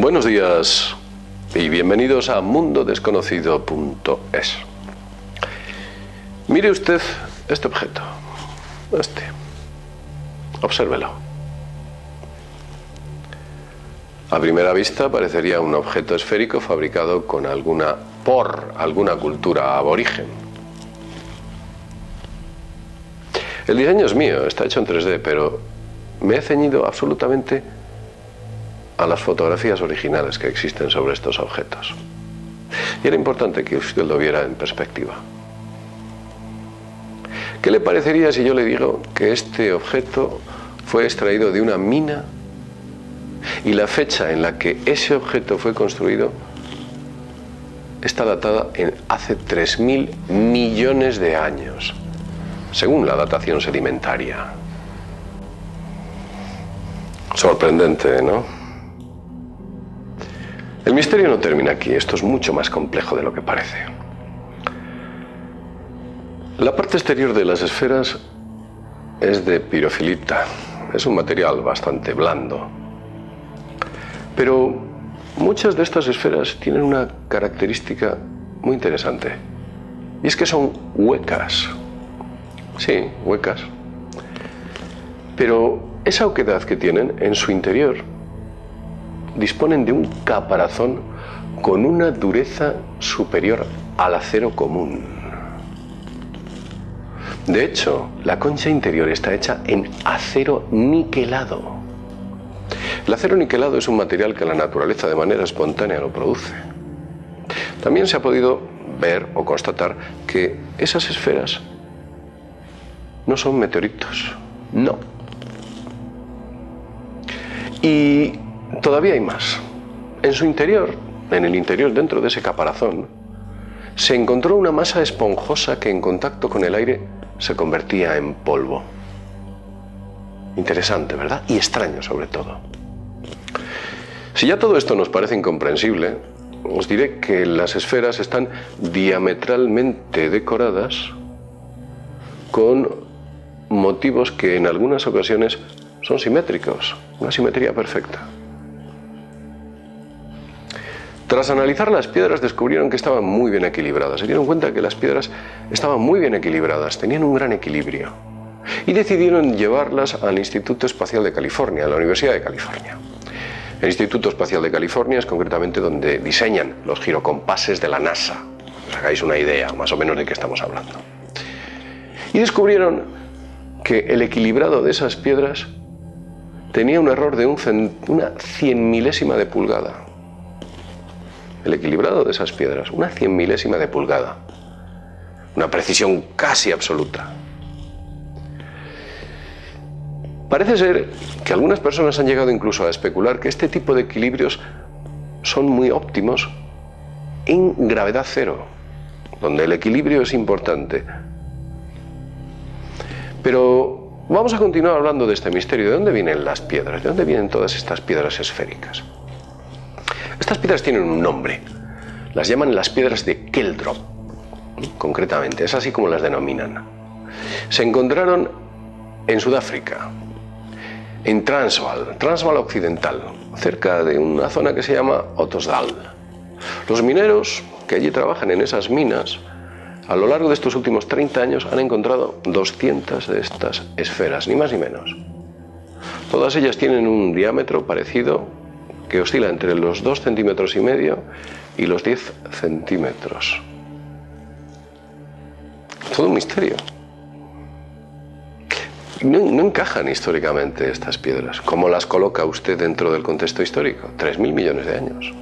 Buenos días y bienvenidos a mundodesconocido.es. Mire usted este objeto, obsérvelo. A primera vista parecería un objeto esférico fabricado por alguna cultura aborigen. El diseño es mío, está hecho en 3D, pero me he ceñido absolutamente a las fotografías originales que existen sobre estos objetos. Y era importante que usted lo viera en perspectiva. ¿Qué le parecería si yo le digo que este objeto fue extraído de una mina y la fecha en la que ese objeto fue construido está datada en hace 3.000 millones de años, según la datación sedimentaria? Sorprendente, ¿no? El misterio no termina aquí, esto es mucho más complejo de lo que parece. La parte exterior de las esferas es de pirofilita, es un material bastante blando. Pero muchas de estas esferas tienen una característica muy interesante, y es que son huecas. Sí, huecas. Pero esa oquedad que tienen en su interior disponen de un caparazón con una dureza superior al acero común. De hecho, la concha interior está hecha en acero niquelado. El acero niquelado es un material que la naturaleza de manera espontánea lo produce. También se ha podido ver o constatar que esas esferas no son meteoritos, no. Y todavía hay más. En su interior, dentro de ese caparazón, se encontró una masa esponjosa que en contacto con el aire se convertía en polvo. Interesante, ¿verdad? Y extraño sobre todo. Si ya todo esto nos parece incomprensible, os diré que las esferas están diametralmente decoradas con motivos que en algunas ocasiones son simétricos, una simetría perfecta. Tras analizar las piedras descubrieron que estaban muy bien equilibradas. Se dieron cuenta que las piedras estaban muy bien equilibradas, tenían un gran equilibrio. Y decidieron llevarlas al Instituto Espacial de California, a la Universidad de California. El Instituto Espacial de California es concretamente donde diseñan los girocompases de la NASA. Os hagáis una idea más o menos de qué estamos hablando. Y descubrieron que el equilibrado de esas piedras tenía un error de una 100.000ésima de pulgada. El equilibrado de esas piedras, una 100.000ésima de pulgada. Una precisión casi absoluta. Parece ser que algunas personas han llegado incluso a especular que este tipo de equilibrios son muy óptimos en gravedad cero, donde el equilibrio es importante. Pero vamos a continuar hablando de este misterio. ¿De dónde vienen las piedras? ¿De dónde vienen todas estas piedras esféricas? Estas piedras tienen un nombre. Las llaman las piedras de Keldrop, concretamente. Es así como las denominan. Se encontraron en Sudáfrica, en Transvaal occidental, cerca de una zona que se llama Ottosdal. Los mineros que allí trabajan en esas minas, a lo largo de estos últimos 30 años han encontrado 200 de estas esferas, ni más ni menos. Todas ellas tienen un diámetro parecido, que oscila entre los 2,5 centímetros y los 10 centímetros. Todo un misterio. No encajan históricamente estas piedras. ¿Cómo las coloca usted dentro del contexto histórico? 3.000 millones de años.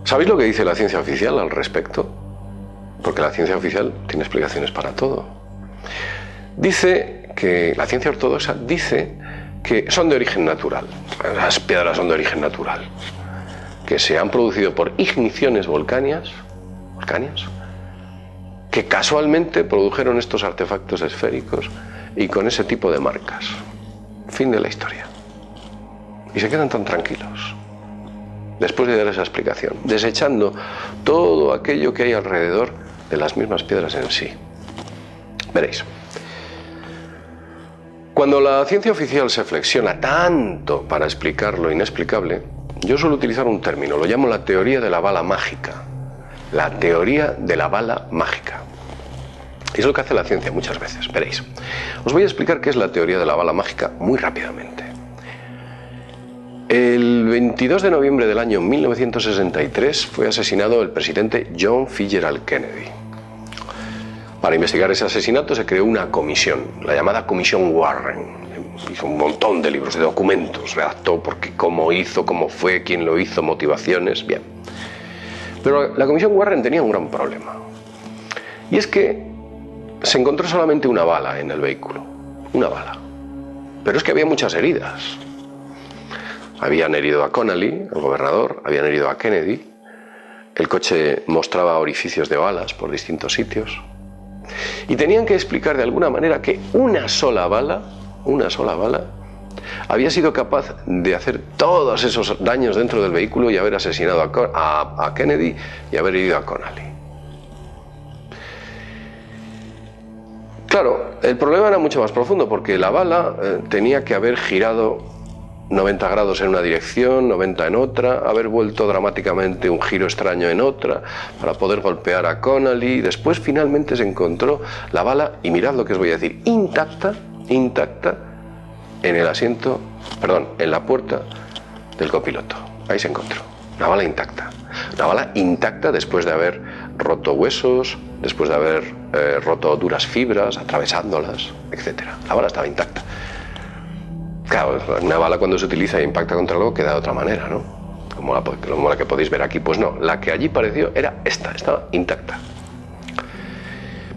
¿Sabéis lo que dice la ciencia oficial al respecto? Porque la ciencia oficial tiene explicaciones para todo. Dice que la ciencia ortodoxa dice que son de origen natural. Las piedras son de origen natural, que se han producido por igniciones volcánicas que casualmente produjeron estos artefactos esféricos y con ese tipo de marcas. Fin de la historia. Y se quedan tan tranquilos después de dar esa explicación, desechando todo aquello que hay alrededor de las mismas piedras en sí. Veréis. Cuando la ciencia oficial se flexiona tanto para explicar lo inexplicable, yo suelo utilizar un término, lo llamo la teoría de la bala mágica. La teoría de la bala mágica. Y es lo que hace la ciencia muchas veces, veréis. Os voy a explicar qué es la teoría de la bala mágica muy rápidamente. El 22 de noviembre del año 1963 fue asesinado el presidente John Fitzgerald Kennedy. Para investigar ese asesinato se creó una comisión, la llamada Comisión Warren. Hizo un montón de libros, de documentos, redactó cómo hizo, cómo fue, quién lo hizo, motivaciones, bien. Pero la Comisión Warren tenía un gran problema. Y es que se encontró solamente una bala en el vehículo. Una bala. Pero es que había muchas heridas. Habían herido a Connally, el gobernador, habían herido a Kennedy. El coche mostraba orificios de balas por distintos sitios. Y tenían que explicar de alguna manera que una sola bala, había sido capaz de hacer todos esos daños dentro del vehículo y haber asesinado a Kennedy y haber herido a Connally. Claro, el problema era mucho más profundo porque la bala tenía que haber girado 90 grados en una dirección, 90 en otra, haber vuelto dramáticamente un giro extraño en otra para poder golpear a Connally. Después finalmente se encontró la bala, y mirad lo que os voy a decir, intacta en el asiento, perdón, en la puerta del copiloto. Ahí se encontró, una bala intacta. Una bala intacta después de haber roto huesos, después de haber roto duras fibras, atravesándolas, etc. La bala estaba intacta. Claro, una bala cuando se utiliza e impacta contra algo queda de otra manera, ¿no? Como la que podéis ver aquí. Pues no, la que allí pareció era esta, estaba intacta.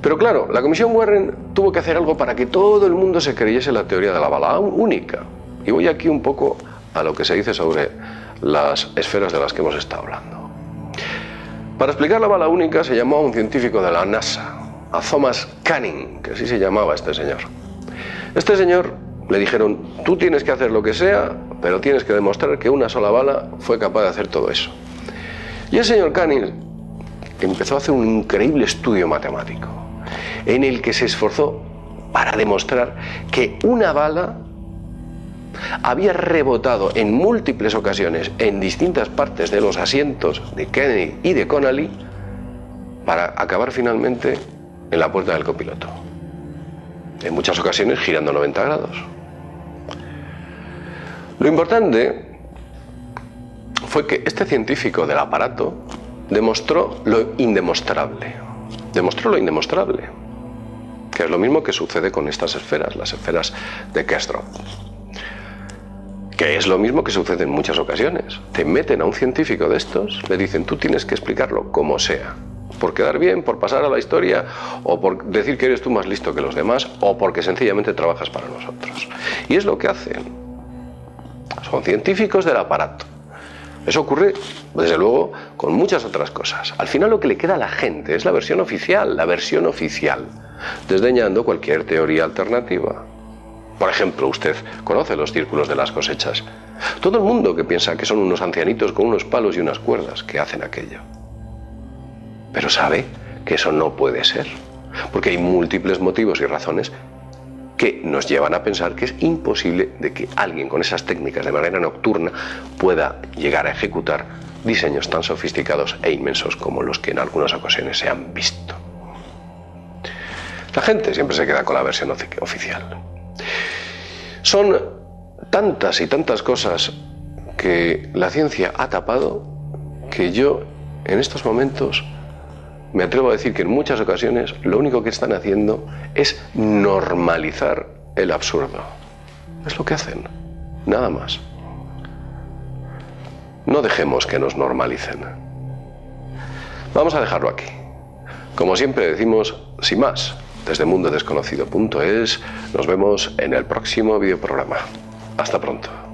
Pero claro, la Comisión Warren tuvo que hacer algo para que todo el mundo se creyese la teoría de la bala única. Y voy aquí un poco a lo que se dice sobre las esferas de las que hemos estado hablando. Para explicar la bala única se llamó a un científico de la NASA, a Thomas Canning, que así se llamaba este señor. Este señor le dijeron, tú tienes que hacer lo que sea, pero tienes que demostrar que una sola bala fue capaz de hacer todo eso. Y el señor Canning empezó a hacer un increíble estudio matemático, en el que se esforzó para demostrar que una bala había rebotado en múltiples ocasiones en distintas partes de los asientos de Kennedy y de Connally para acabar finalmente en la puerta del copiloto. En muchas ocasiones girando 90 grados. Lo importante fue que este científico del aparato demostró lo indemostrable. Demostró lo indemostrable, que es lo mismo que sucede con estas esferas, las esferas de Kestrel. Que es lo mismo que sucede en muchas ocasiones. Te meten a un científico de estos, le dicen, tú tienes que explicarlo como sea. Por quedar bien, por pasar a la historia, o por decir que eres tú más listo que los demás, o porque sencillamente trabajas para nosotros. Y es lo que hacen. Son científicos del aparato. Eso ocurre, desde luego, con muchas otras cosas. Al final lo que le queda a la gente es la versión oficial, desdeñando cualquier teoría alternativa. Por ejemplo, usted conoce los círculos de las cosechas. Todo el mundo que piensa que son unos ancianitos con unos palos y unas cuerdas que hacen aquello. Pero sabe que eso no puede ser, porque hay múltiples motivos y razones que nos llevan a pensar que es imposible de que alguien con esas técnicas de manera nocturna pueda llegar a ejecutar diseños tan sofisticados e inmensos como los que en algunas ocasiones se han visto. La gente siempre se queda con la versión oficial. Son tantas y tantas cosas que la ciencia ha tapado que yo en estos momentos me atrevo a decir que en muchas ocasiones lo único que están haciendo es normalizar el absurdo. Es lo que hacen, nada más. No dejemos que nos normalicen. Vamos a dejarlo aquí. Como siempre decimos, sin más, desde mundodesconocido.es. Nos vemos en el próximo videoprograma. Hasta pronto.